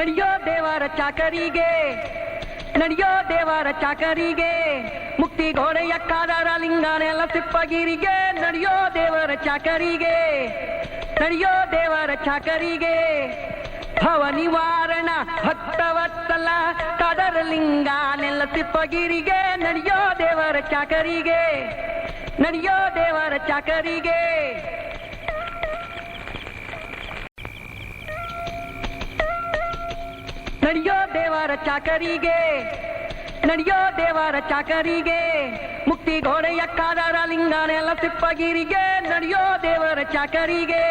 ನಡೆಯೋ ದೇವರ ಚಾಕರಿಗೆ, ನಡೆಯೋ ದೇವರ ಚಾಕರಿಗೆ, ಮುಕ್ತಿ ಗೋಡೆಯ ಕಾದರ ಲಿಂಗನೆಲ್ಲ ಸಿಪ್ಪಗಿರಿಗೆ. ನಡೆಯೋ ದೇವರ ಚಾಕರಿಗೆ, ನಡೆಯೋ ದೇವರ ಚಾಕರಿಗೆ, ಭವ ನಿವಾರಣ ಭಕ್ತವತ್ಸಲ ಕಾದರ ಲಿಂಗನೆಲ್ಲ ಸಿಪ್ಪಗಿರಿಗೆ. ನಡೆಯೋ ದೇವರ ಚಾಕರಿಗೆ, ನಡೆಯೋ ದೇವರ ಚಾಕರಿಗೆ. ನಡೆಯೋ ದೇವರ ಚಾಕರಿಗೆ, ನಡೆಯೋ ದೇವರ ಚಾಕರಿಗೆ, ಮುಕ್ತಿ ಗೋಡೆಯ ಕಾದರ ಲಿಂಗನೆಲ್ಲ ಸಿಪ್ಪಗಿರಿಗೆ. ನಡೆಯೋ ದೇವರ ಚಾಕರಿಗೆ,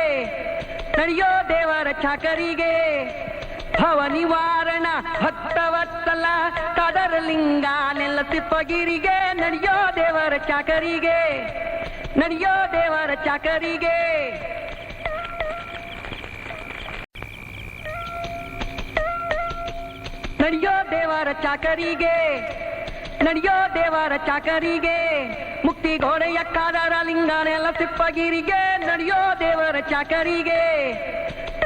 ನಡೆಯೋ ದೇವರ ಚಾಕರಿಗೆ, ಭವ ನಿವಾರಣ ಭಕ್ತವತ್ಸಲ ಕಾದರ ಲಿಂಗನೆಲ್ಲ ಸಿಪ್ಪಗಿರಿಗೆ. ನಡೆಯೋ ದೇವರ ಚಾಕರಿಗೆ, ನಡೆಯೋ ದೇವರ ಚಾಕರಿಗೆ. ನಡೆಯೋ ದೇವರ ಚಾಕರಿಗೆ, ನಡೆಯೋ ದೇವರ ಚಾಕರಿಗೆ, ಮುಕ್ತಿ ಗೋಡೆಯ ಕಾದರ ಲಿಂಗನೆಲ್ಲ ಸಿಪ್ಪಗಿರಿಗೆ. ನಡೆಯೋ ದೇವರ ಚಾಕರಿಗೆ,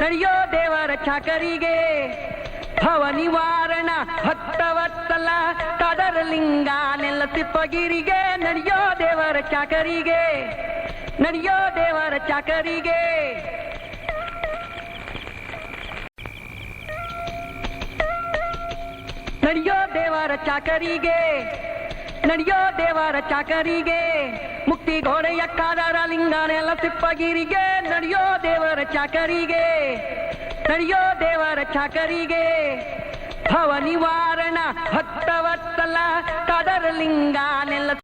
ನಡೆಯೋ ದೇವರ ಚಾಕರಿಗೆ, ಭವ ನಿವಾರಣ ಭಕ್ತವತ್ಸಲ ಕಾದರ ಲಿಂಗನೆಲ್ಲ ಸಿಪ್ಪಗಿರಿಗೆ. ನಡೆಯೋ ದೇವರ ಚಾಕರಿಗೆ, ನಡೆಯೋ ದೇವರ ಚಾಕರಿಗೆ. ನಡೆಯೋ ದೇವರ ಚಾಕರಿಗೆ, ನಡೆಯೋ ದೇವರ ಚಾಕರಿಗೆ, ಮುಕ್ತಿ ಗೋಡೆಯ ಕಾದರ ಲಿಂಗನೆಲ್ಲ ಸಿಪ್ಪಗಿರಿಗೆ. ನಡೆಯೋ ದೇವರ ಚಾಕರಿಗೆ, ನಡೆಯೋ ದೇವರ ಚಾಕರಿಗೆ, ಭವ ನಿವಾರಣ ಭಕ್ತವತ್ಸಲ ಕಾದರ ಲಿಂಗನೆಲ್ಲ